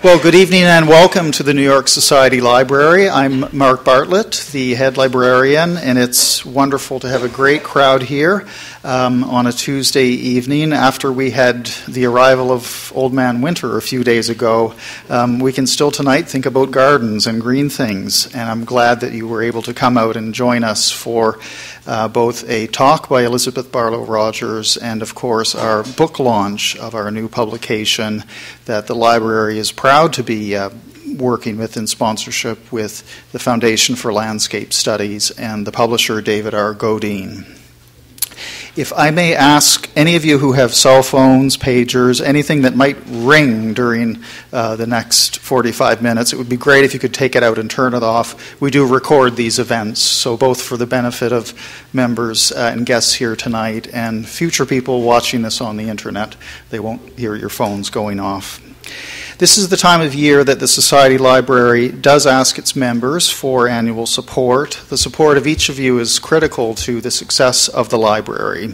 Well, good evening and welcome to the New York Society Library. I'm Mark Bartlett, the head librarian, and it's wonderful to have a great crowd here on a Tuesday evening after we had the arrival of Old Man Winter a few days ago. We can still tonight think about gardens and green things, and I'm glad that you were able to come out and join us for both a talk by Elizabeth Barlow Rogers and, of course, our book launch of our new publication that the library is proud to be working with in sponsorship with the Foundation for Landscape Studies and the publisher David R. Godine. If I may ask any of you who have cell phones, pagers, anything that might ring during the next 45 minutes, it would be great if you could take it out and turn it off. We do record these events, so both for the benefit of members and guests here tonight and future people watching this on the internet, they won't hear your phones going off. This is the time of year that the Society Library does ask its members for annual support. The support of each of you is critical to the success of the library.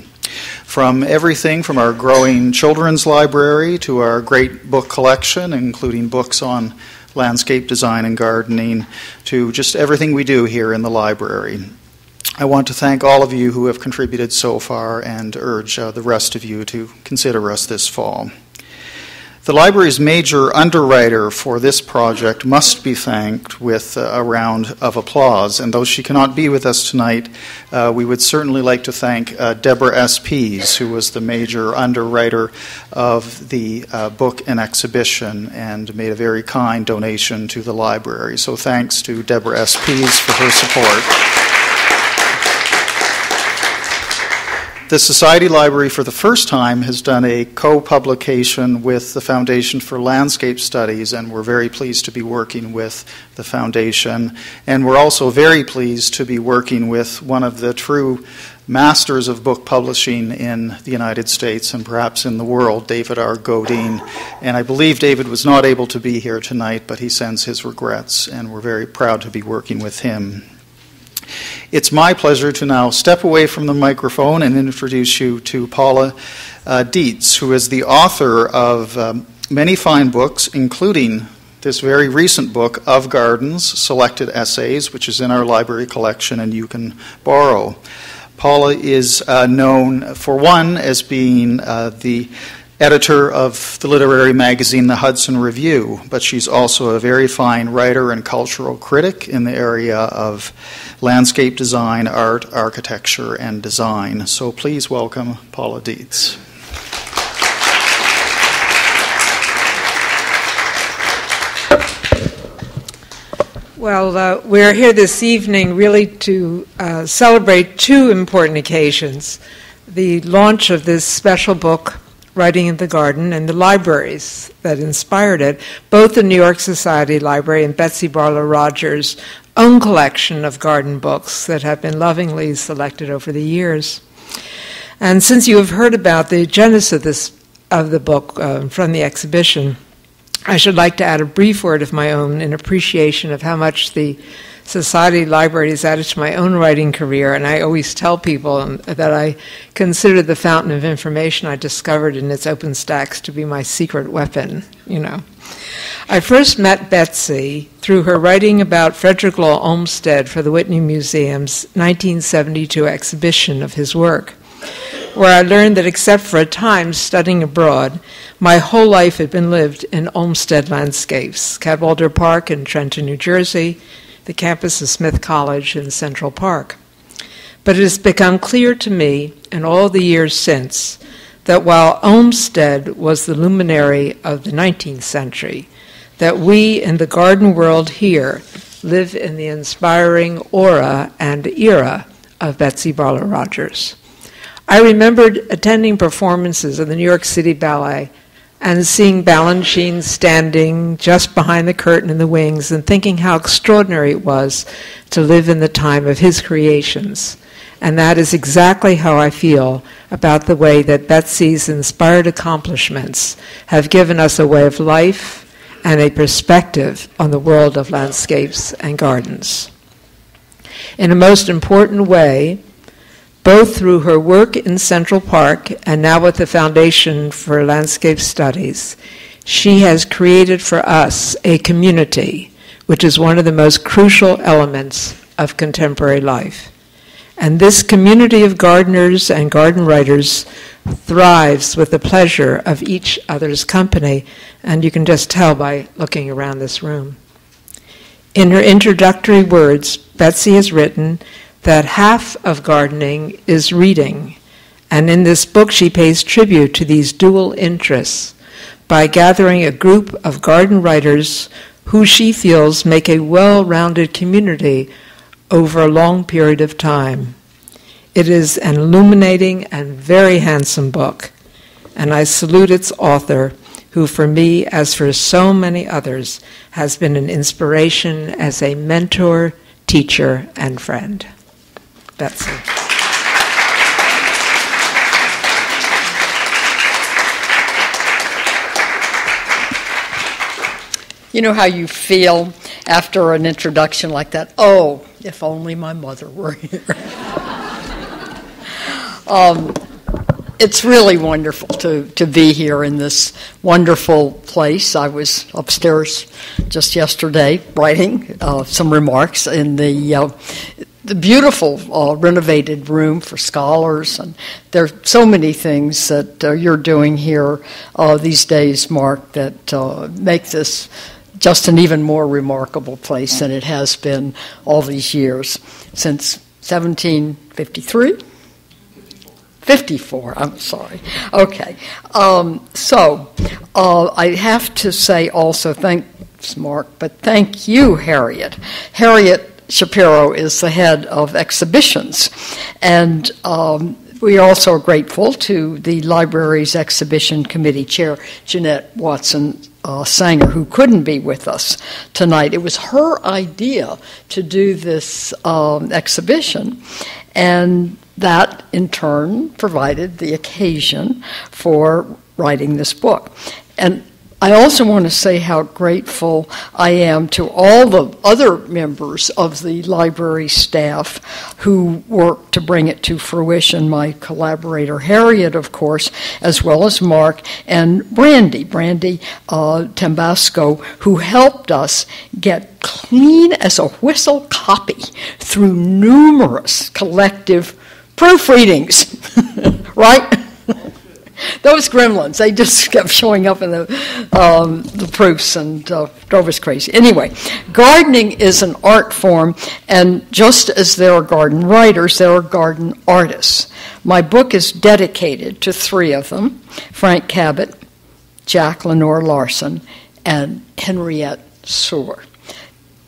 From everything from our growing children's library to our great book collection, including books on landscape design and gardening, to just everything we do here in the library. I want to thank all of you who have contributed so far and urge the rest of you to consider us this fall. The library's major underwriter for this project must be thanked with a round of applause. And though she cannot be with us tonight, we would certainly like to thank Deborah S. Pease, who was the major underwriter of the book and exhibition and made a very kind donation to the library. So thanks to Deborah S. Pease for her support. The Society Library, for the first time, has done a co-publication with the Foundation for Landscape Studies, and we're very pleased to be working with the Foundation. And we're also very pleased to be working with one of the true masters of book publishing in the United States and perhaps in the world, David R. Godine. And I believe David was not able to be here tonight, but he sends his regrets, and we're very proud to be working with him. It's my pleasure to now step away from the microphone and introduce you to Paula Dietz, who is the author of many fine books, including this very recent book, Of Gardens, Selected Essays, which is in our library collection and you can borrow. Paula is known, for one, as being the editor of the literary magazine The Hudson Review, but she's also a very fine writer and cultural critic in the area of landscape design, art, architecture, and design. So please welcome Paula Dietz. Well, we're here this evening really to celebrate two important occasions. The launch of this special book, Writing in the Garden, and the libraries that inspired it, both the New York Society Library and Betsy Barlow Rogers' own collection of garden books that have been lovingly selected over the years. And since you have heard about the genesis of the book from the exhibition, I should like to add a brief word of my own in appreciation of how much the Society Library has added to my own writing career, and I always tell people that I consider the fountain of information I discovered in its open stacks to be my secret weapon, you know. I first met Betsy through her writing about Frederick Law Olmsted for the Whitney Museum's 1972 exhibition of his work, where I learned that except for a time studying abroad, my whole life had been lived in Olmsted landscapes, Cadwalader Park in Trenton, New Jersey, the campus of Smith College in Central Park. But it has become clear to me in all the years since that while Olmsted was the luminary of the 19th century, that we in the garden world here live in the inspiring aura and era of Betsy Barlow Rogers. I remembered attending performances of the New York City Ballet and seeing Balanchine standing just behind the curtain in the wings and thinking how extraordinary it was to live in the time of his creations. And that is exactly how I feel about the way that Betsy's inspired accomplishments have given us a way of life and a perspective on the world of landscapes and gardens. In a most important way, both through her work in Central Park and now with the Foundation for Landscape Studies. She has created for us a community, which is one of the most crucial elements of contemporary life. And this community of gardeners and garden writers thrives with the pleasure of each other's company, and you can just tell by looking around this room. In her introductory words, Betsy has written that half of gardening is reading, and in this book she pays tribute to these dual interests by gathering a group of garden writers who she feels make a well-rounded community over a long period of time. It is an illuminating and very handsome book, and I salute its author, who for me, as for so many others, has been an inspiration as a mentor, teacher, and friend. Betsy. You know how you feel after an introduction like that? Oh, if only my mother were here. It's really wonderful to be here in this wonderful place. I was upstairs just yesterday writing some remarks in the beautiful renovated room for scholars, and there are so many things that you're doing here these days, Mark, that make this just an even more remarkable place than it has been all these years, since 1753? 54, I'm sorry. Okay. So I have to say also, thanks, Mark, but thank you, Harriet. Harriet Shapiro is the head of exhibitions, and we also are grateful to the library's exhibition committee chair, Jeanette Watson Sanger, who couldn't be with us tonight. It was her idea to do this exhibition, and that in turn provided the occasion for writing this book. And I also want to say how grateful I am to all the other members of the library staff who worked to bring it to fruition. My collaborator Harriet, of course, as well as Mark, and Brandy Tambasco, who helped us get clean as a whistle copy through numerous collective proofreadings, right? Those gremlins, they just kept showing up in the proofs and drove us crazy. Anyway, gardening is an art form, and just as there are garden writers, there are garden artists. My book is dedicated to three of them, Frank Cabot, Jack Lenore Larson, and Henriette Sewer.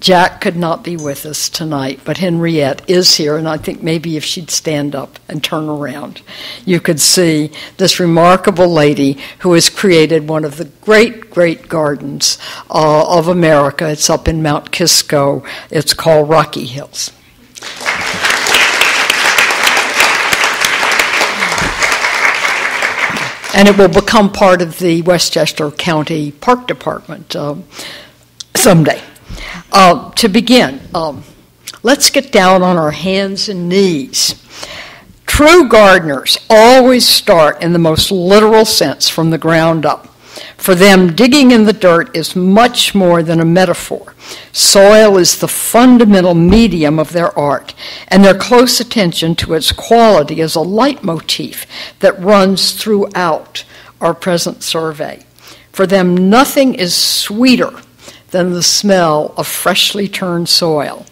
Jack could not be with us tonight, but Henriette is here, and I think maybe if she'd stand up and turn around, you could see this remarkable lady who has created one of the great, great gardens of America. It's up in Mount Kisco. It's called Rocky Hills. And it will become part of the Westchester County Park Department someday. To begin, let's get down on our hands and knees. True gardeners always start in the most literal sense from the ground up. For them, digging in the dirt is much more than a metaphor. Soil is the fundamental medium of their art, and their close attention to its quality is a leitmotif that runs throughout our present survey. For them, nothing is sweeter than the smell of freshly turned soil.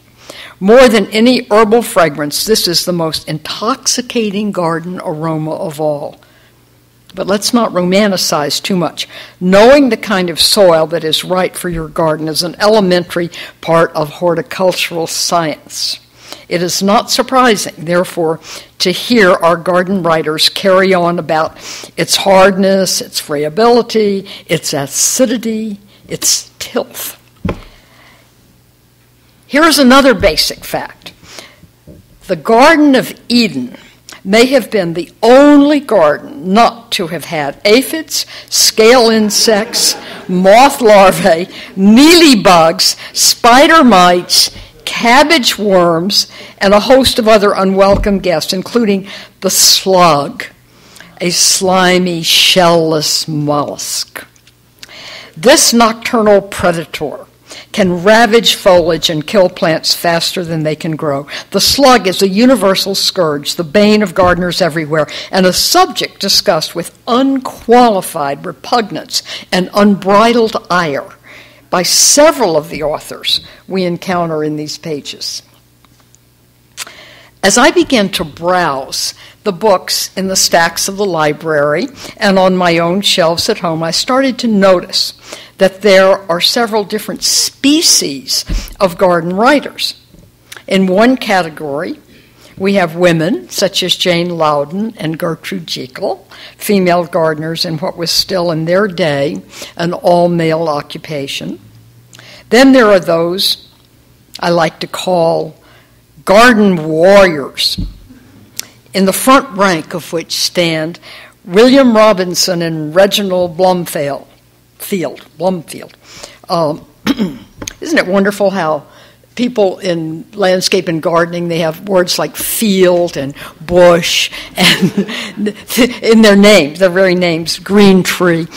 More than any herbal fragrance, this is the most intoxicating garden aroma of all. But let's not romanticize too much. Knowing the kind of soil that is right for your garden is an elementary part of horticultural science. It is not surprising, therefore, to hear our garden writers carry on about its hardness, its friability, its acidity, its tilth. Here's another basic fact. The Garden of Eden may have been the only garden not to have had aphids, scale insects, moth larvae, mealybugs, spider mites, cabbage worms, and a host of other unwelcome guests, including the slug, a slimy, shell-less mollusk. This nocturnal predator can ravage foliage and kill plants faster than they can grow. The slug is a universal scourge, the bane of gardeners everywhere, and a subject discussed with unqualified repugnance and unbridled ire by several of the authors we encounter in these pages. As I began to browse the books in the stacks of the library and on my own shelves at home, I started to notice that there are several different species of garden writers. In one category, we have women such as Jane Loudon and Gertrude Jekyll, female gardeners in what was still in their day an all-male occupation. Then there are those I like to call garden warriors, in the front rank of which stand William Robinson and Reginald Blomfield. Isn't it wonderful how people in landscape and gardening, they have words like field and bush and in their names, their very names, green tree.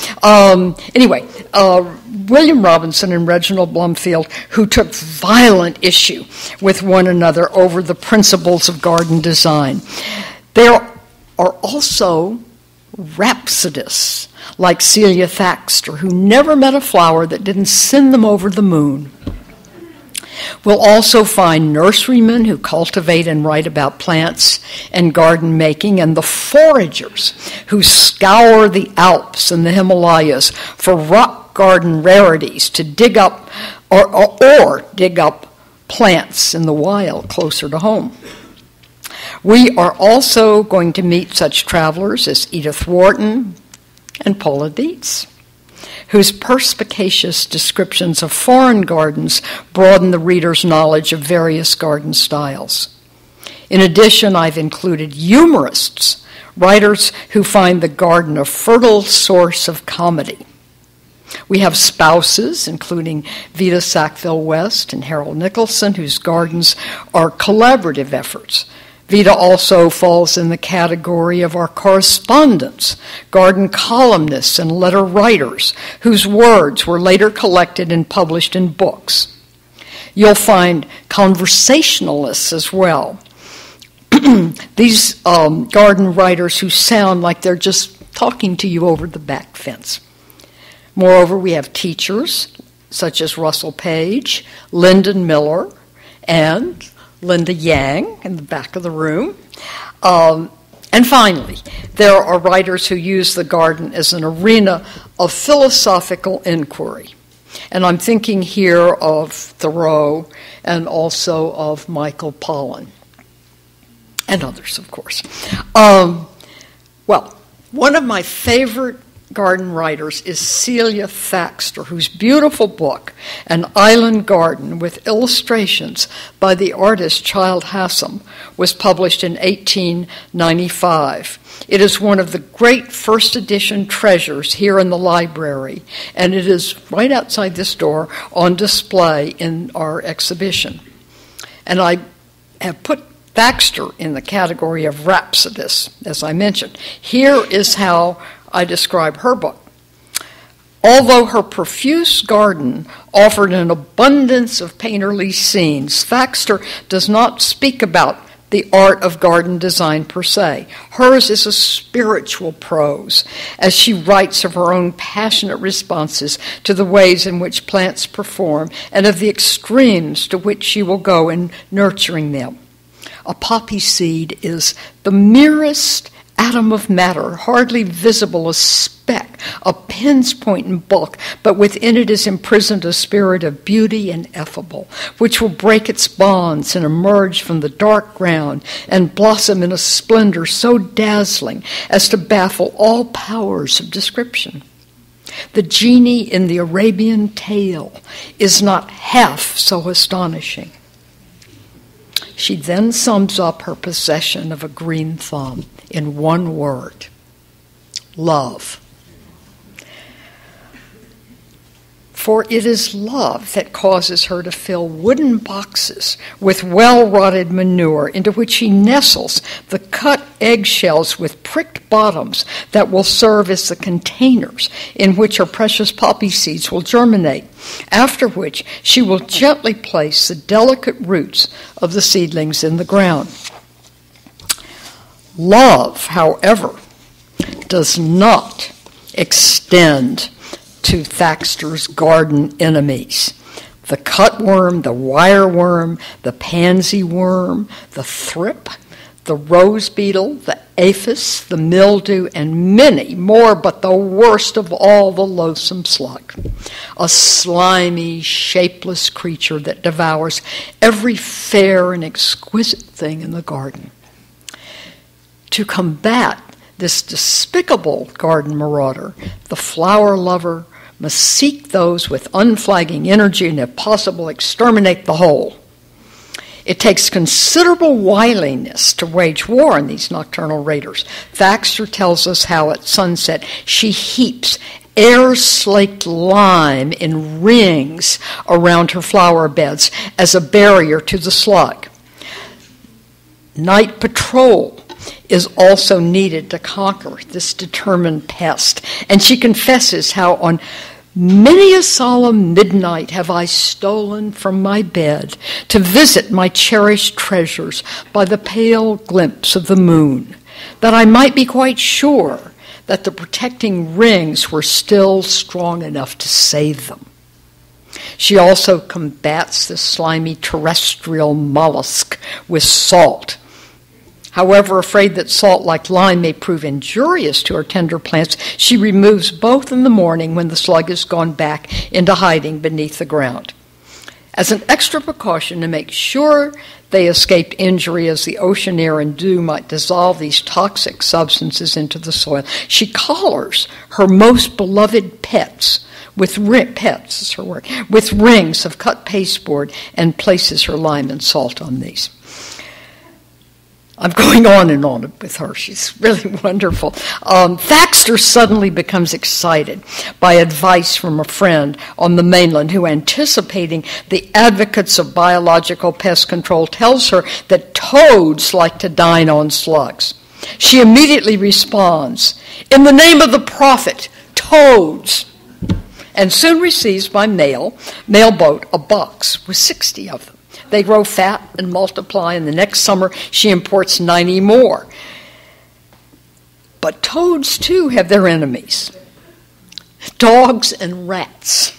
William Robinson and Reginald Blomfield, who took violent issue with one another over the principles of garden design. There are also rhapsodists like Celia Thaxter, who never met a flower that didn't send them over the moon. We'll also find nurserymen who cultivate and write about plants and garden making, and the foragers who scour the Alps and the Himalayas for rock garden rarities to dig up or dig up plants in the wild closer to home. We are also going to meet such travelers as Edith Wharton and Paula Dietz, whose perspicacious descriptions of foreign gardens broaden the reader's knowledge of various garden styles. In addition, I've included humorists, writers who find the garden a fertile source of comedy. We have spouses, including Vita Sackville-West and Harold Nicholson, whose gardens are collaborative efforts. Vita also falls in the category of our correspondence, garden columnists and letter writers, whose words were later collected and published in books. You'll find conversationalists as well. These garden writers who sound like they're just talking to you over the back fence. Moreover, we have teachers such as Russell Page, Lynden Miller, and Linda Yang in the back of the room. And finally, there are writers who use the garden as an arena of philosophical inquiry. And I'm thinking here of Thoreau and also of Michael Pollan, and others, of course. One of my favorite garden writers is Celia Thaxter, whose beautiful book, An Island Garden with Illustrations by the artist Child Hassam, was published in 1895. It is one of the great first edition treasures here in the library, and it is right outside this door on display in our exhibition. And I have put Thaxter in the category of rhapsodists, as I mentioned. Here is how I describe her book. Although her profuse garden offered an abundance of painterly scenes, Thaxter does not speak about the art of garden design per se. Hers is a spiritual prose, as she writes of her own passionate responses to the ways in which plants perform and of the extremes to which she will go in nurturing them. A poppy seed is the merest atom of matter, hardly visible, a speck, a pin's point in bulk, but within it is imprisoned a spirit of beauty ineffable, which will break its bonds and emerge from the dark ground and blossom in a splendor so dazzling as to baffle all powers of description. The genie in the Arabian tale is not half so astonishing. She then sums up her possession of a green thumb in one word: love. For it is love that causes her to fill wooden boxes with well-rotted manure into which she nestles the cut eggshells with pricked bottoms that will serve as the containers in which her precious poppy seeds will germinate, after which she will gently place the delicate roots of the seedlings in the ground. Love, however, does not extend to Thaxter's garden enemies. The cutworm, the wireworm, the pansy worm, the thrip, the rose beetle, the aphis, the mildew, and many more, but the worst of all, the loathsome slug, a slimy, shapeless creature that devours every fair and exquisite thing in the garden. To combat this despicable garden marauder, the flower lover must seek those with unflagging energy and, if possible, exterminate the whole. It takes considerable wiliness to wage war on these nocturnal raiders. Thaxter tells us how at sunset she heaps air-slaked lime in rings around her flower beds as a barrier to the slug. Night patrol is also needed to conquer this determined pest. And she confesses how on many a solemn midnight have I stolen from my bed to visit my cherished treasures by the pale glimpse of the moon, that I might be quite sure that the protecting rings were still strong enough to save them. She also combats the slimy terrestrial mollusk with salt. However, afraid that salt like lime may prove injurious to her tender plants, she removes both in the morning when the slug has gone back into hiding beneath the ground. As an extra precaution to make sure they escaped injury, as the ocean air and dew might dissolve these toxic substances into the soil, she collars her most beloved pets with pets is her word, with rings of cut pasteboard, and places her lime and salt on these. I'm going on and on with her. She's really wonderful. Thaxter suddenly becomes excited by advice from a friend on the mainland who, anticipating the advocates of biological pest control, tells her that toads like to dine on slugs. She immediately responds, "In the name of the prophet, toads," and soon receives by mailboat a box with 60 of them. They grow fat and multiply, and the next summer she imports 90 more. But toads, too, have their enemies, dogs and rats.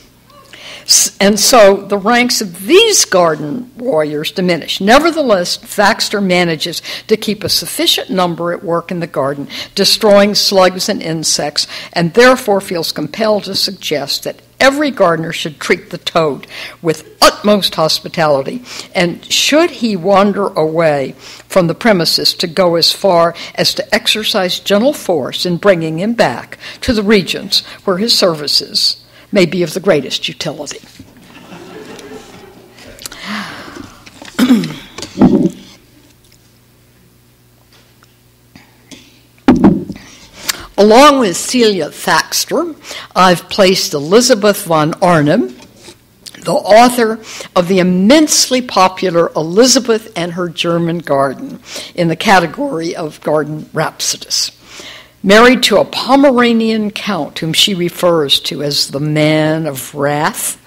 And so the ranks of these garden warriors diminish. Nevertheless, Thaxter manages to keep a sufficient number at work in the garden, destroying slugs and insects, and therefore feels compelled to suggest that every gardener should treat the toad with utmost hospitality, and should he wander away from the premises, to go as far as to exercise gentle force in bringing him back to the regions where his services may be of the greatest utility. Along with Celia Thaxter, I've placed Elizabeth von Arnim, the author of the immensely popular Elizabeth and Her German Garden, in the category of garden rhapsodies. Married to a Pomeranian count whom she refers to as the man of wrath,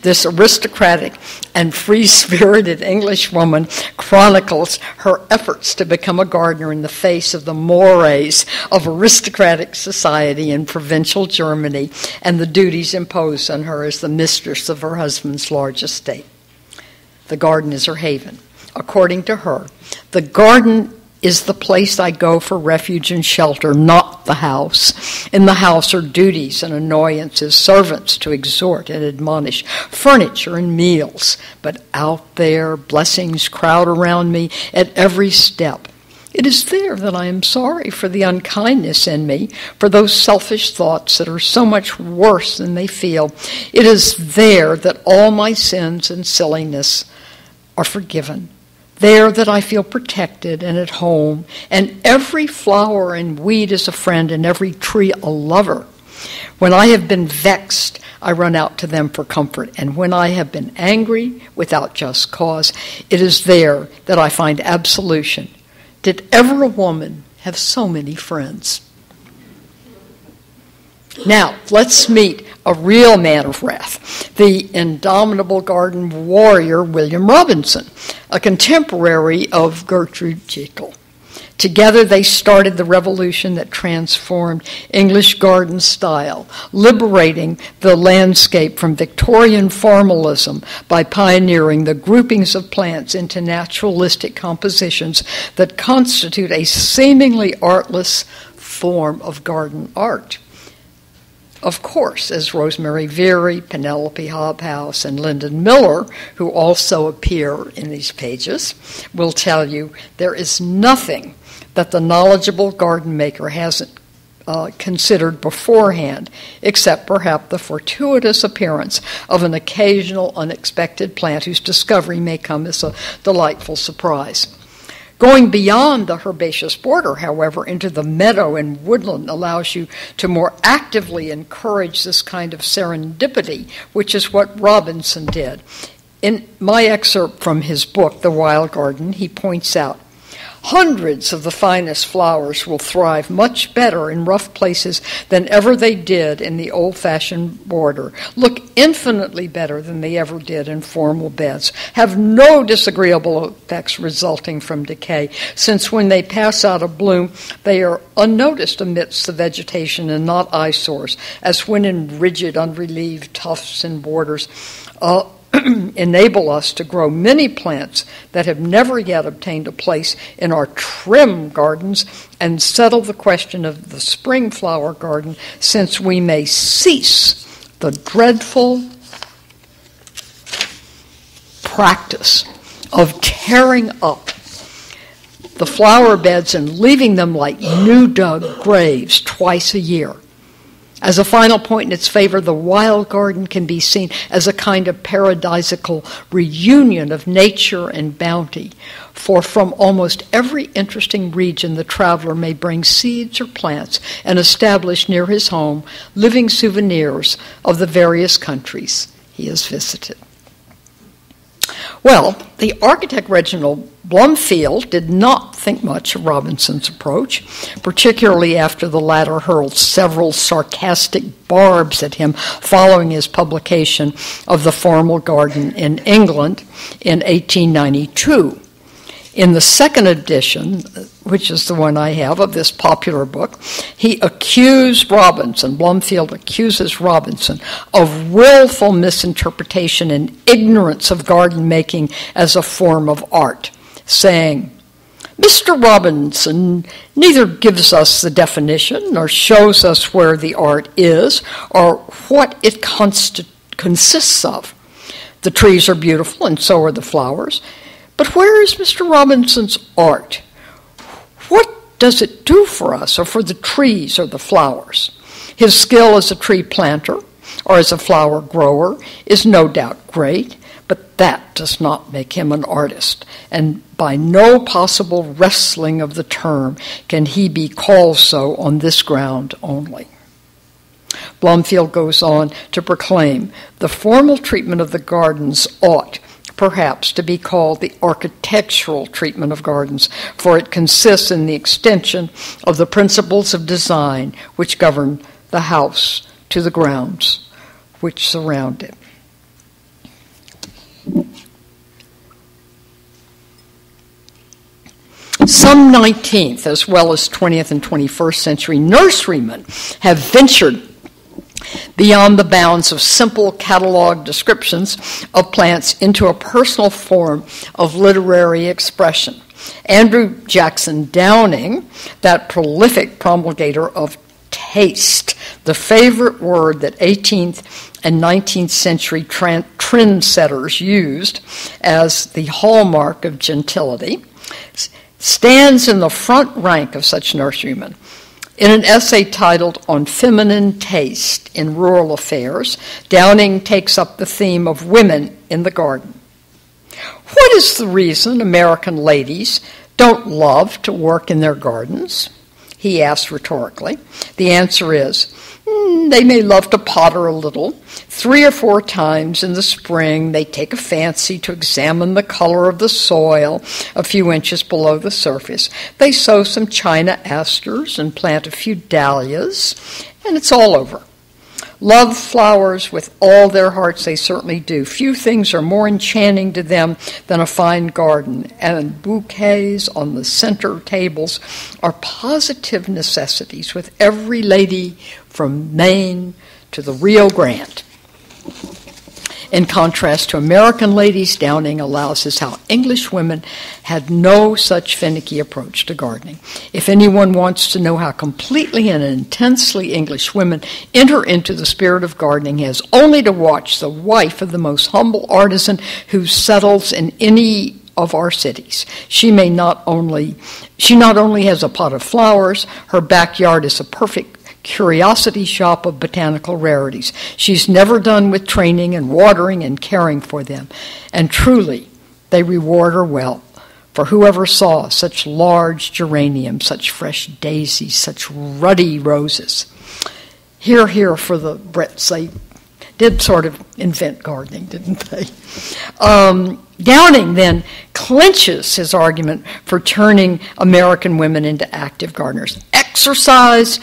this aristocratic and free-spirited Englishwoman chronicles her efforts to become a gardener in the face of the mores of aristocratic society in provincial Germany and the duties imposed on her as the mistress of her husband's large estate. The garden is her haven. According to her, the garden is the place I go for refuge and shelter, not the house. In the house are duties and annoyances, servants to exhort and admonish, furniture and meals. But out there, blessings crowd around me at every step. It is there that I am sorry for the unkindness in me, for those selfish thoughts that are so much worse than they feel. It is there that all my sins and silliness are forgiven. There that I feel protected and at home, and every flower and weed is a friend, and every tree a lover. When I have been vexed, I run out to them for comfort. And when I have been angry without just cause, it is there that I find absolution. Did ever a woman have so many friends? Now, let's meet a real man of wrath, the indomitable garden warrior William Robinson, a contemporary of Gertrude Jekyll. Together they started the revolution that transformed English garden style, liberating the landscape from Victorian formalism by pioneering the groupings of plants into naturalistic compositions that constitute a seemingly artless form of garden art. Of course, as Rosemary Veary, Penelope Hobhouse, and Lynden Miller, who also appear in these pages, will tell you, there is nothing that the knowledgeable garden maker hasn't considered beforehand, except perhaps the fortuitous appearance of an occasional unexpected plant whose discovery may come as a delightful surprise. Going beyond the herbaceous border, however, into the meadow and woodland allows you to more actively encourage this kind of serendipity, which is what Robinson did. In my excerpt from his book, The Wild Garden, he points out, hundreds of the finest flowers will thrive much better in rough places than ever they did in the old-fashioned border, look infinitely better than they ever did in formal beds, have no disagreeable effects resulting from decay, since when they pass out of bloom, they are unnoticed amidst the vegetation and not eyesores, as when in rigid, unrelieved tufts and borders, enable us to grow many plants that have never yet obtained a place in our trim gardens and settle the question of the spring flower garden, since we may cease the dreadful practice of tearing up the flower beds and leaving them like new-dug graves twice a year. As a final point in its favor, the wild garden can be seen as a kind of paradisical reunion of nature and bounty, for from almost every interesting region the traveler may bring seeds or plants and establish near his home living souvenirs of the various countries he has visited. Well, the architect Reginald Blomfield did not think much of Robinson's approach, particularly after the latter hurled several sarcastic barbs at him following his publication of The Formal Garden in England in 1892. In the second edition, which is the one I have of this popular book, Blomfield accuses Robinson of willful misinterpretation and ignorance of garden making as a form of art, saying, Mr. Robinson neither gives us the definition nor shows us where the art is or what it consists of. The trees are beautiful and so are the flowers, but where is Mr. Robinson's art? What does it do for us or for the trees or the flowers? His skill as a tree planter or as a flower grower is no doubt great, but that does not make him an artist, and by no possible wrestling of the term can he be called so on this ground only. Blomfield goes on to proclaim the formal treatment of the gardens ought perhaps to be called the architectural treatment of gardens, for it consists in the extension of the principles of design which govern the house to the grounds which surround it. Some 19th as well as 20th and 21st century nurserymen have ventured beyond the bounds of simple catalog descriptions of plants into a personal form of literary expression. Andrew Jackson Downing, that prolific promulgator of taste, the favorite word that 18th and 19th century trendsetters used as the hallmark of gentility, stands in the front rank of such nurserymen. In an essay titled On Feminine Taste in Rural Affairs, Downing takes up the theme of women in the garden. What is the reason American ladies don't love to work in their gardens? He asks rhetorically. The answer is, They may love to potter a little. 3 or 4 times in the spring, they take a fancy to examine the color of the soil a few inches below the surface. They sow some China asters and plant a few dahlias, and it's all over. Love flowers with all their hearts, they certainly do. Few things are more enchanting to them than a fine garden, and bouquets on the center tables are positive necessities with every lady from Maine to the Rio Grande. In contrast to American ladies, Downing allows us how English women had no such finicky approach to gardening. If anyone wants to know how completely and intensely English women enter into the spirit of gardening, he has only to watch the wife of the most humble artisan who settles in any of our cities. She not only has a pot of flowers, her backyard is a perfect curiosity shop of botanical rarities. She's never done with training and watering and caring for them. And truly, they reward her well. For whoever saw such large geraniums, such fresh daisies, such ruddy roses. Hear for the Brits. They did sort of invent gardening, didn't they? Downing then clinches his argument for turning American women into active gardeners. Exercise,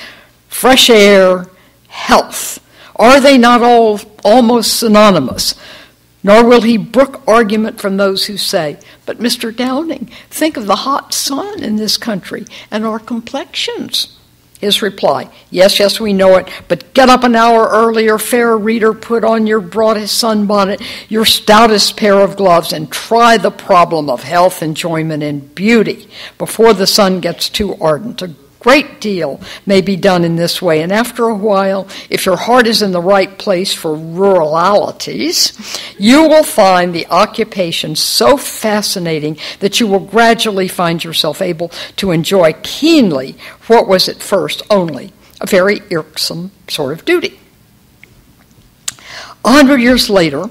fresh air, health. Are they not all almost synonymous? Nor will he brook argument from those who say, but Mr. Downing, think of the hot sun in this country and our complexions. His reply, yes, we know it, but get up an hour earlier, fair reader, put on your broadest sunbonnet, your stoutest pair of gloves, and try the problem of health, enjoyment, and beauty before the sun gets too ardent. A great deal may be done in this way, and after a while, if your heart is in the right place for ruralities, you will find the occupation so fascinating that you will gradually find yourself able to enjoy keenly what was at first only a very irksome sort of duty. 100 years later,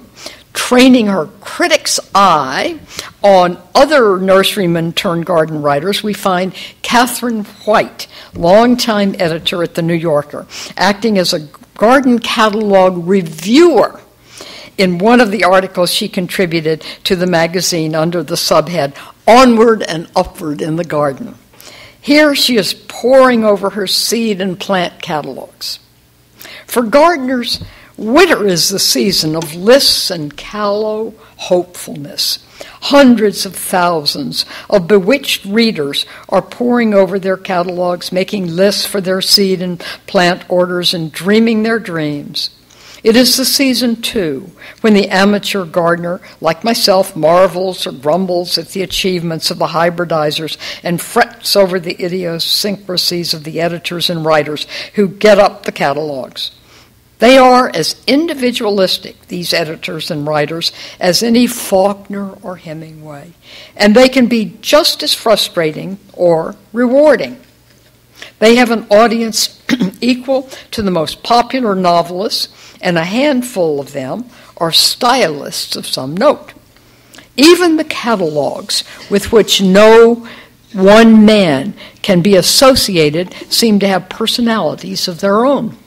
training her critic's eye on other nurserymen turned garden writers, we find Catherine White, longtime editor at the New Yorker, acting as a garden catalog reviewer in one of the articles she contributed to the magazine under the subhead, Onward and Upward in the Garden. Here she is poring over her seed and plant catalogs. For gardeners, winter is the season of lists and callow hopefulness. Hundreds of thousands of bewitched readers are poring over their catalogs, making lists for their seed and plant orders and dreaming their dreams. It is the season, too, when the amateur gardener, like myself, marvels or grumbles at the achievements of the hybridizers and frets over the idiosyncrasies of the editors and writers who get up the catalogs. They are as individualistic, these editors and writers, as any Faulkner or Hemingway, and they can be just as frustrating or rewarding. They have an audience equal to the most popular novelists, and a handful of them are stylists of some note. Even the catalogs with which no one man can be associated seem to have personalities of their own.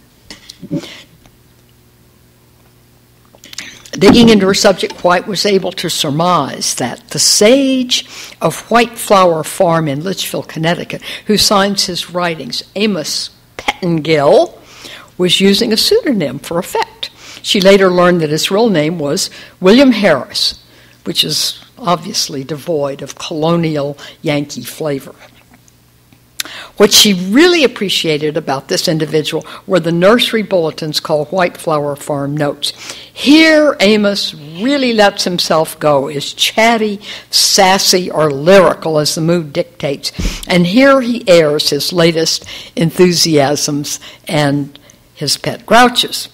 Digging into her subject, White was able to surmise that the sage of White Flower Farm in Litchfield, Connecticut, who signs his writings, Amos Pettingill, was using a pseudonym for effect. She later learned that his real name was William Harris, which is obviously devoid of colonial Yankee flavor. What she really appreciated about this individual were the nursery bulletins called White Flower Farm Notes. Here, Amos really lets himself go, is chatty, sassy, or lyrical as the mood dictates. And here he airs his latest enthusiasms and his pet grouches.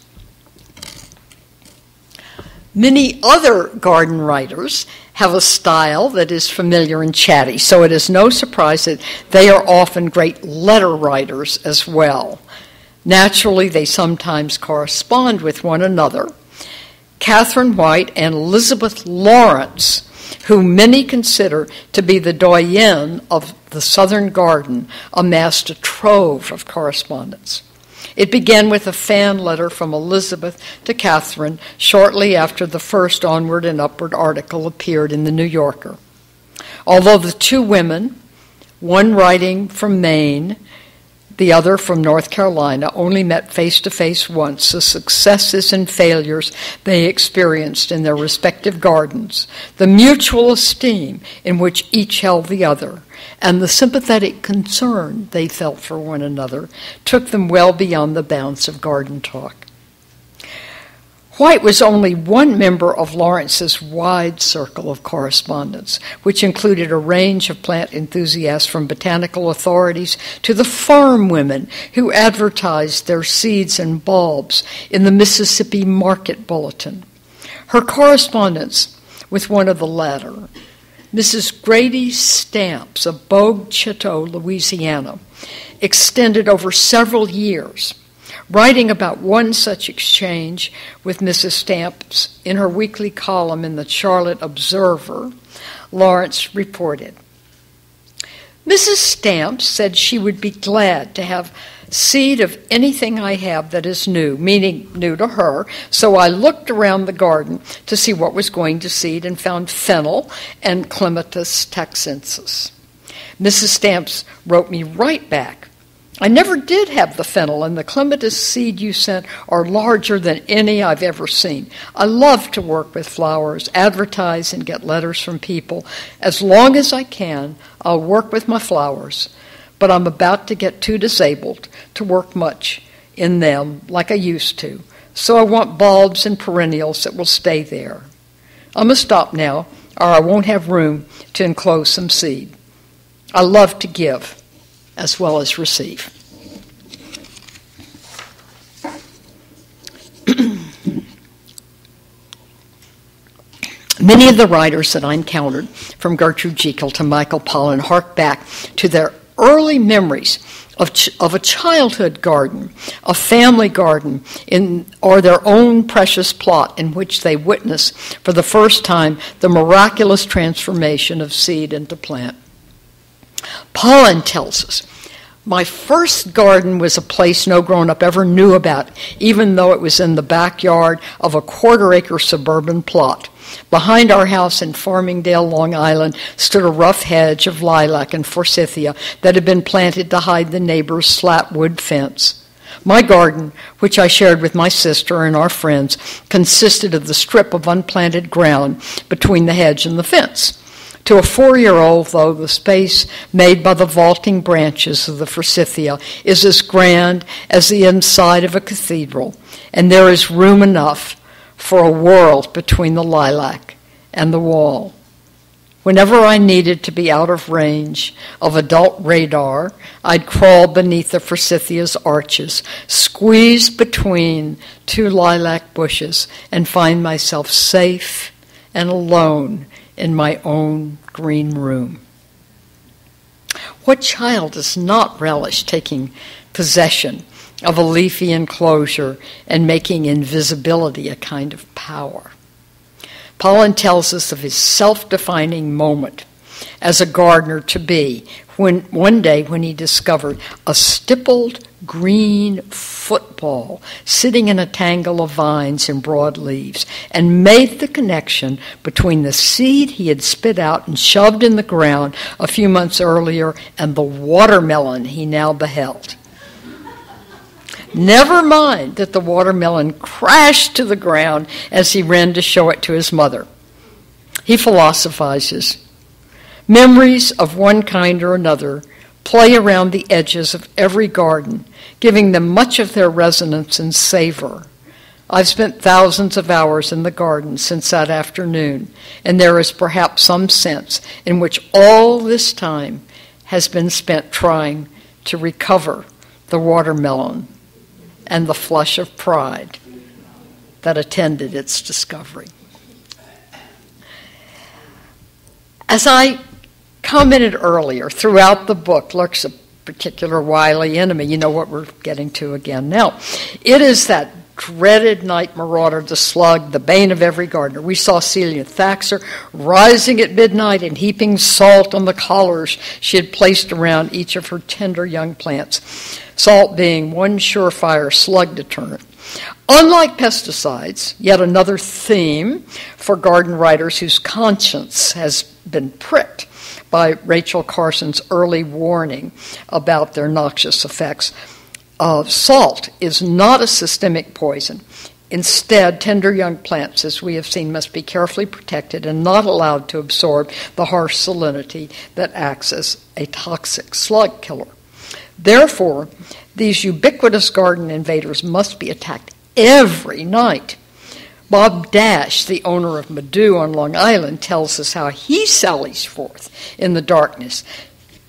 Many other garden writers have a style that is familiar and chatty, so it is no surprise that they are often great letter writers as well. Naturally, they sometimes correspond with one another. Catherine White and Elizabeth Lawrence, who many consider to be the doyenne of the Southern garden, amassed a trove of correspondence. It began with a fan letter from Elizabeth to Catherine shortly after the first Onward and Upward article appeared in the New Yorker. Although the two women, one writing from Maine, the other from North Carolina, only met face-to-face once, the successes and failures they experienced in their respective gardens, the mutual esteem in which each held the other, and the sympathetic concern they felt for one another, took them well beyond the bounds of garden talk. White was only one member of Lawrence's wide circle of correspondence, which included a range of plant enthusiasts from botanical authorities to the farm women who advertised their seeds and bulbs in the Mississippi Market Bulletin. Her correspondence with one of the latter, Mrs. Grady Stamps of Bogue Chitto, Louisiana, extended over several years. Writing about one such exchange with Mrs. Stamps in her weekly column in the Charlotte Observer, Lawrence reported, Mrs. Stamps said she would be glad to have seed of anything I have that is new, meaning new to her, so I looked around the garden to see what was going to seed and found fennel and Clematis taxensis. Mrs. Stamps wrote me right back, I never did have the fennel, and the clematis seed you sent are larger than any I've ever seen. I love to work with flowers, advertise, and get letters from people. As long as I can, I'll work with my flowers, but I'm about to get too disabled to work much in them like I used to, so I want bulbs and perennials that will stay there. I must stop now, or I won't have room to enclose some seed. I love to give as well as receive. Many of the writers that I encountered, from Gertrude Jekyll to Michael Pollan, hark back to their early memories of a childhood garden, a family garden, or their own precious plot in which they witnessed for the first time the miraculous transformation of seed into plant. Pollan tells us, my first garden was a place no grown-up ever knew about, even though it was in the backyard of a quarter-acre suburban plot. Behind our house in Farmingdale, Long Island, stood a rough hedge of lilac and forsythia that had been planted to hide the neighbor's slat wood fence. My garden, which I shared with my sister and our friends, consisted of the strip of unplanted ground between the hedge and the fence. To a 4-year-old, though, the space made by the vaulting branches of the forsythia is as grand as the inside of a cathedral, and there is room enough for a world between the lilac and the wall. Whenever I needed to be out of range of adult radar, I'd crawl beneath the forsythia's arches, squeeze between two lilac bushes, and find myself safe and alone in my own green room. What child does not relish taking possession of a leafy enclosure and making invisibility a kind of power? Pollan tells us of his self-defining moment as a gardener to be one day when he discovered a stippled green football sitting in a tangle of vines and broad leaves, and made the connection between the seed he had spit out and shoved in the ground a few months earlier and the watermelon he now beheld. Never mind that the watermelon crashed to the ground as he ran to show it to his mother. He philosophizes. Memories of one kind or another play around the edges of every garden, giving them much of their resonance and savor. I've spent thousands of hours in the garden since that afternoon, and there is perhaps some sense in which all this time has been spent trying to recover the watermelon and the flush of pride that attended its discovery. As I commented earlier, throughout the book lurks a particular wily enemy. You know what we're getting to again now. It is that dreaded night marauder, the slug, the bane of every gardener. We saw Celia Thaxter rising at midnight and heaping salt on the collars she had placed around each of her tender young plants, salt being one surefire slug deterrent. Unlike pesticides, yet another theme for garden writers whose conscience has been pricked by Rachel Carson's early warning about their noxious effects. Salt is not a systemic poison. Instead, tender young plants, as we have seen, must be carefully protected and not allowed to absorb the harsh salinity that acts as a toxic slug killer. Therefore, these ubiquitous garden invaders must be attacked every night. Bob Dash, the owner of Madhu on Long Island, tells us how he sallies forth in the darkness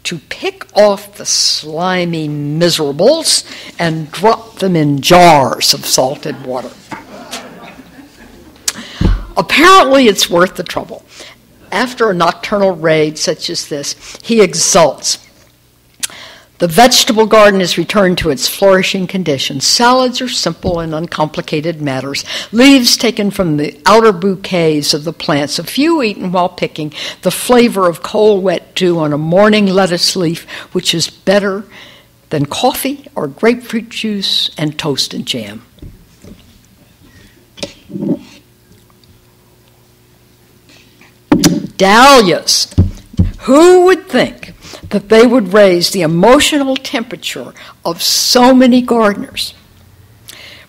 to pick off the slimy miserables and drop them in jars of salted water. Apparently, it's worth the trouble. After a nocturnal raid such as this, he exults. The vegetable garden is returned to its flourishing condition. Salads are simple and uncomplicated matters. Leaves taken from the outer bouquets of the plants, a few eaten while picking, the flavor of cold wet dew on a morning lettuce leaf, which is better than coffee or grapefruit juice and toast and jam. Dahlias. Who would think that they would raise the emotional temperature of so many gardeners?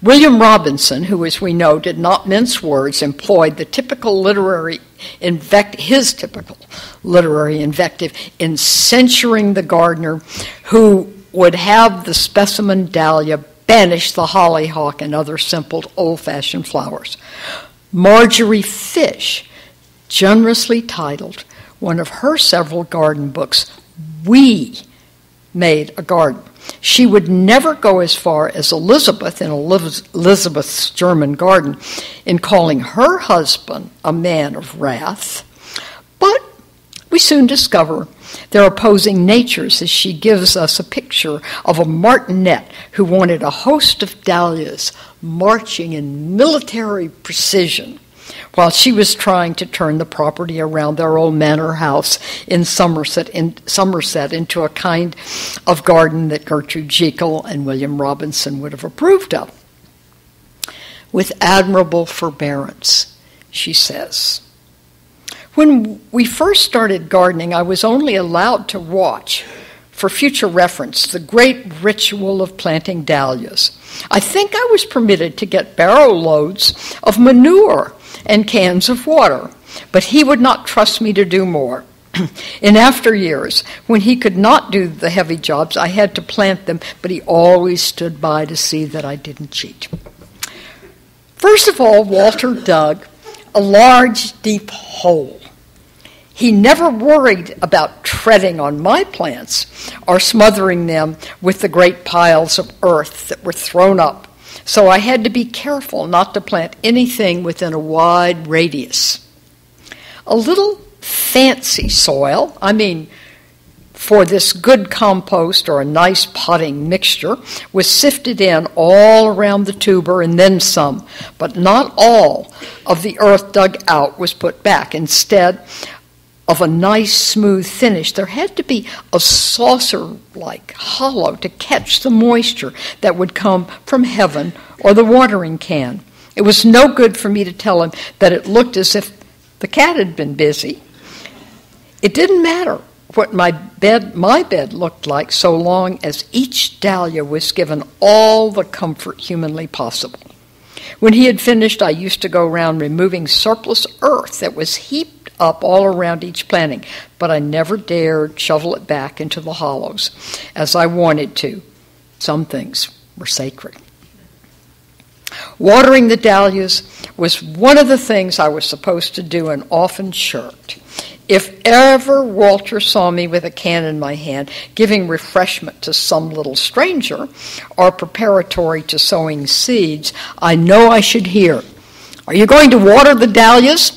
William Robinson, who, as we know, did not mince words, employed his typical literary invective in censuring the gardener who would have the specimen dahlia banish the hollyhock and other simple old-fashioned flowers. Marjorie Fish generously titled one of her several garden books, "We Made a Garden." She would never go as far as Elizabeth in Elizabeth's German Garden in calling her husband a man of wrath, but we soon discover their opposing natures as she gives us a picture of a martinet who wanted a host of dahlias marching in military precision while she was trying to turn the property around their old manor house in Somerset into a kind of garden that Gertrude Jekyll and William Robinson would have approved of. With admirable forbearance, she says, "When we first started gardening, I was only allowed to watch, for future reference, the great ritual of planting dahlias. I think I was permitted to get barrow loads of manure and cans of water, but he would not trust me to do more. In after years, when he could not do the heavy jobs, I had to plant them, but he always stood by to see that I didn't cheat." First of all, Walter dug a large, deep hole. He never worried about treading on my plants or smothering them with the great piles of earth that were thrown up, so I had to be careful not to plant anything within a wide radius. A little fancy soil, for this good compost or a nice potting mixture, was sifted in all around the tuber and then some, but not all of the earth dug out was put back. Instead of a nice smooth finish, there had to be a saucer-like hollow to catch the moisture that would come from heaven or the watering can. It was no good for me to tell him that it looked as if the cat had been busy. It didn't matter what my bed looked like so long as each dahlia was given all the comfort humanly possible. When he had finished, I used to go around removing surplus earth that was heaped up all around each planting, but I never dared shovel it back into the hollows as I wanted to. Some things were sacred. Watering the dahlias was one of the things I was supposed to do and often shirked. If ever Walter saw me with a can in my hand, giving refreshment to some little stranger or preparatory to sowing seeds, I know I should hear, "Are you going to water the dahlias?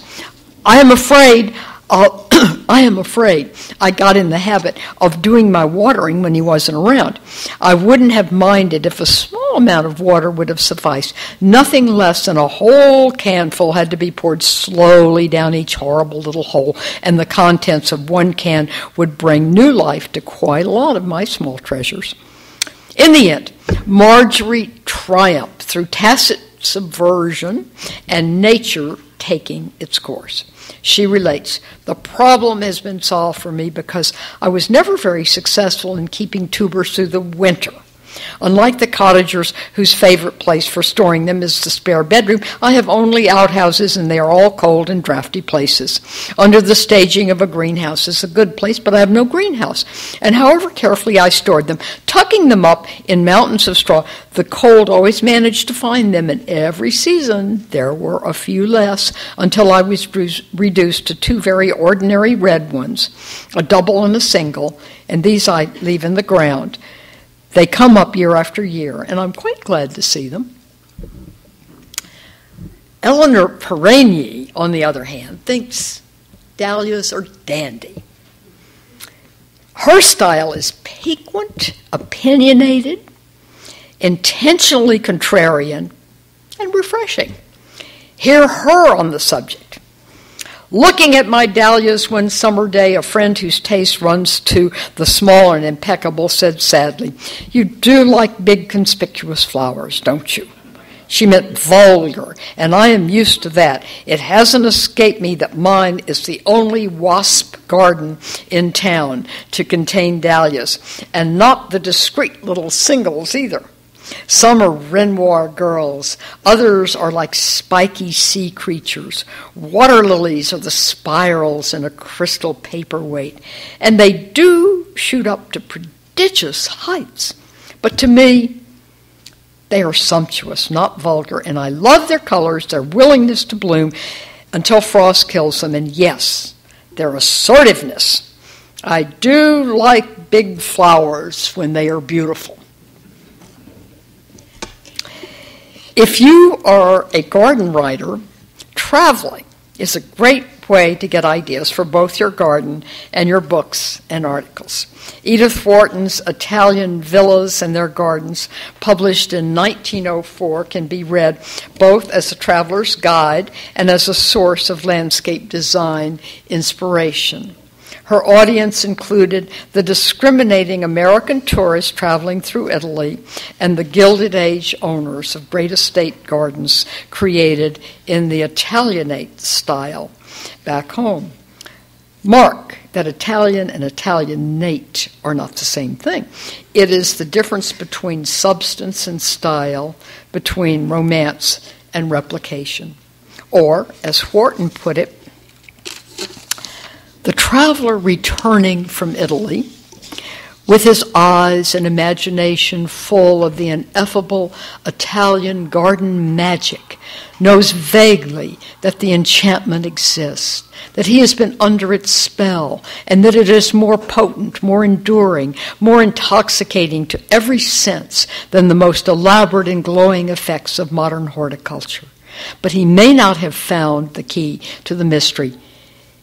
I am afraid I am afraid I got in the habit of doing my watering when he wasn't around. I wouldn't have minded if a small amount of water would have sufficed. Nothing less than a whole canful had to be poured slowly down each horrible little hole, and the contents of one can would bring new life to quite a lot of my small treasures. In the end, Marjorie triumphed through tacit subversion and nature taking its course. She relates, "The problem has been solved for me because I was never very successful in keeping tubers through the winter. Unlike the cottagers whose favorite place for storing them is the spare bedroom, I have only outhouses, and they are all cold and drafty places. Under the staging of a greenhouse is a good place, but I have no greenhouse. And however carefully I stored them, tucking them up in mountains of straw, the cold always managed to find them, and every season there were a few less, until I was reduced to two very ordinary red ones, a double and a single, and these I leave in the ground. They come up year after year, and I'm quite glad to see them." Eleanor Perrigny, on the other hand, thinks dahlias are dandy. Her style is piquant, opinionated, intentionally contrarian, and refreshing. Hear her on the subject. "Looking at my dahlias one summer day, a friend whose taste runs to the small and impeccable said sadly, 'You do like big conspicuous flowers, don't you?' She meant vulgar, and I am used to that. It hasn't escaped me that mine is the only wasp garden in town to contain dahlias, and not the discreet little singles either. Some are Renoir girls. Others are like spiky sea creatures. Water lilies are the spirals in a crystal paperweight. And they do shoot up to prodigious heights. But to me, they are sumptuous, not vulgar. And I love their colors, their willingness to bloom until frost kills them. And yes, their assertiveness. I do like big flowers when they are beautiful." If you are a garden writer, traveling is a great way to get ideas for both your garden and your books and articles. Edith Wharton's Italian Villas and Their Gardens, published in 1904, can be read both as a traveler's guide and as a source of landscape design inspiration. Her audience included the discriminating American tourists traveling through Italy and the Gilded Age owners of great estate gardens created in the Italianate style back home. Mark that Italian and Italianate are not the same thing. It is the difference between substance and style, between romance and replication. Or, as Wharton put it, the traveler returning from Italy, with his eyes and imagination full of the ineffable Italian garden magic, knows vaguely that the enchantment exists, that he has been under its spell, and that it is more potent, more enduring, more intoxicating to every sense than the most elaborate and glowing effects of modern horticulture. But he may not have found the key to the mystery.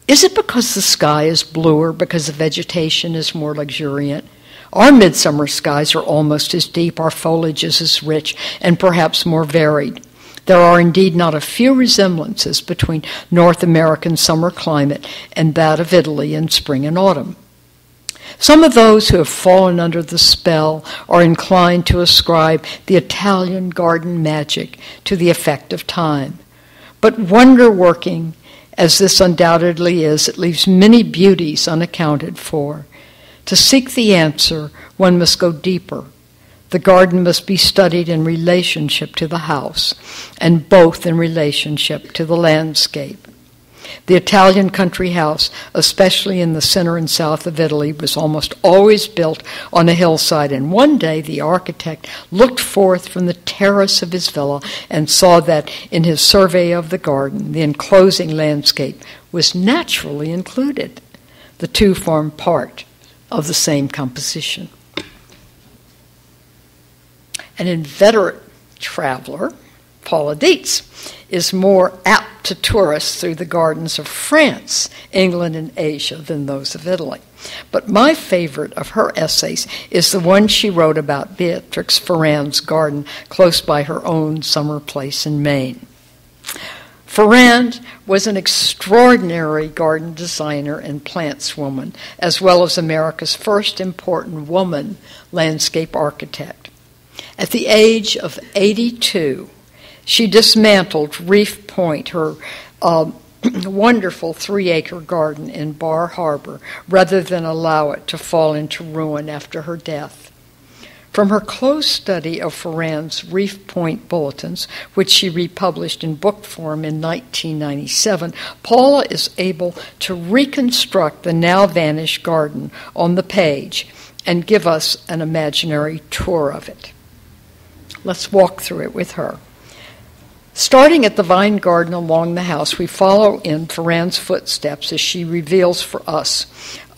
Is it because the sky is bluer, because the vegetation is more luxuriant? Our midsummer skies are almost as deep, our foliage is as rich, and perhaps more varied. There are indeed not a few resemblances between North American summer climate and that of Italy in spring and autumn. Some of those who have fallen under the spell are inclined to ascribe the Italian garden magic to the effect of time. But wonder-working as this undoubtedly is, it leaves many beauties unaccounted for. To seek the answer, one must go deeper. The garden must be studied in relationship to the house, and both in relationship to the landscape. The Italian country house, especially in the center and south of Italy, was almost always built on a hillside, and one day the architect looked forth from the terrace of his villa and saw that in his survey of the garden, the enclosing landscape was naturally included. The two form part of the same composition. An inveterate traveler Paula Dietz is more apt to tourists through the gardens of France, England, and Asia than those of Italy. But my favorite of her essays is the one she wrote about Beatrix Ferrand's garden close by her own summer place in Maine. Ferrand was an extraordinary garden designer and plantswoman, as well as America's first important woman landscape architect. At the age of 82, she dismantled Reef Point, her wonderful 3-acre garden in Bar Harbor, rather than allow it to fall into ruin after her death. From her close study of Ferrand's Reef Point bulletins, which she republished in book form in 1997, Paula is able to reconstruct the now-vanished garden on the page and give us an imaginary tour of it. Let's walk through it with her. Starting at the vine garden along the house, we follow in Ferrand's footsteps as she reveals for us,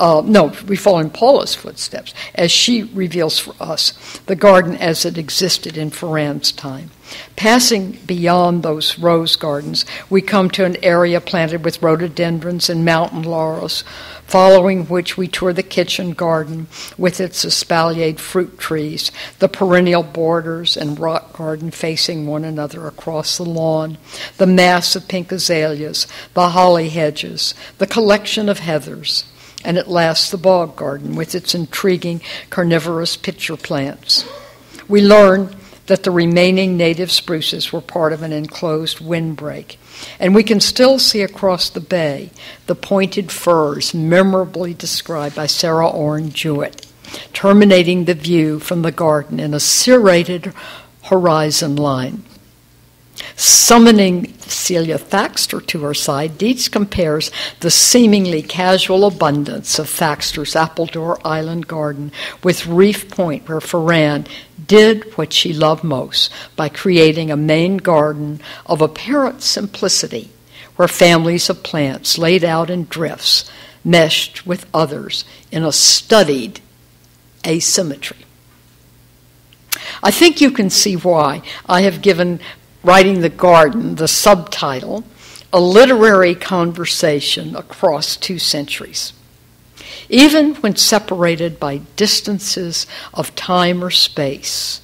we follow in Paula's footsteps as she reveals for us the garden as it existed in Ferrand's time. Passing beyond those rose gardens, we come to an area planted with rhododendrons and mountain laurels, following which we tour the kitchen garden with its espaliered fruit trees, the perennial borders and rock garden facing one another across the lawn, the mass of pink azaleas, the holly hedges, the collection of heathers, and at last the bog garden with its intriguing carnivorous pitcher plants. We learn that the remaining native spruces were part of an enclosed windbreak, and we can still see across the bay the pointed firs memorably described by Sarah Orne Jewett, terminating the view from the garden in a serrated horizon line. Summoning Celia Thaxter to her side, Dietz compares the seemingly casual abundance of Thaxter's Appledore Island garden with Reef Point, where Ferrand did what she loved most by creating a main garden of apparent simplicity, where families of plants laid out in drifts meshed with others in a studied asymmetry. I think you can see why I have given Writing the Garden the subtitle, A Literary Conversation Across 2 Centuries. Even when separated by distances of time or space,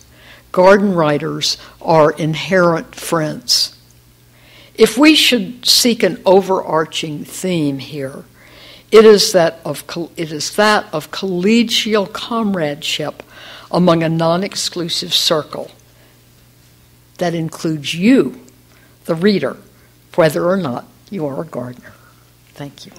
garden writers are inherent friends. If we should seek an overarching theme here, it is that of collegial comradeship among a non-exclusive circle that includes you, the reader, whether or not you are a gardener. Thank you.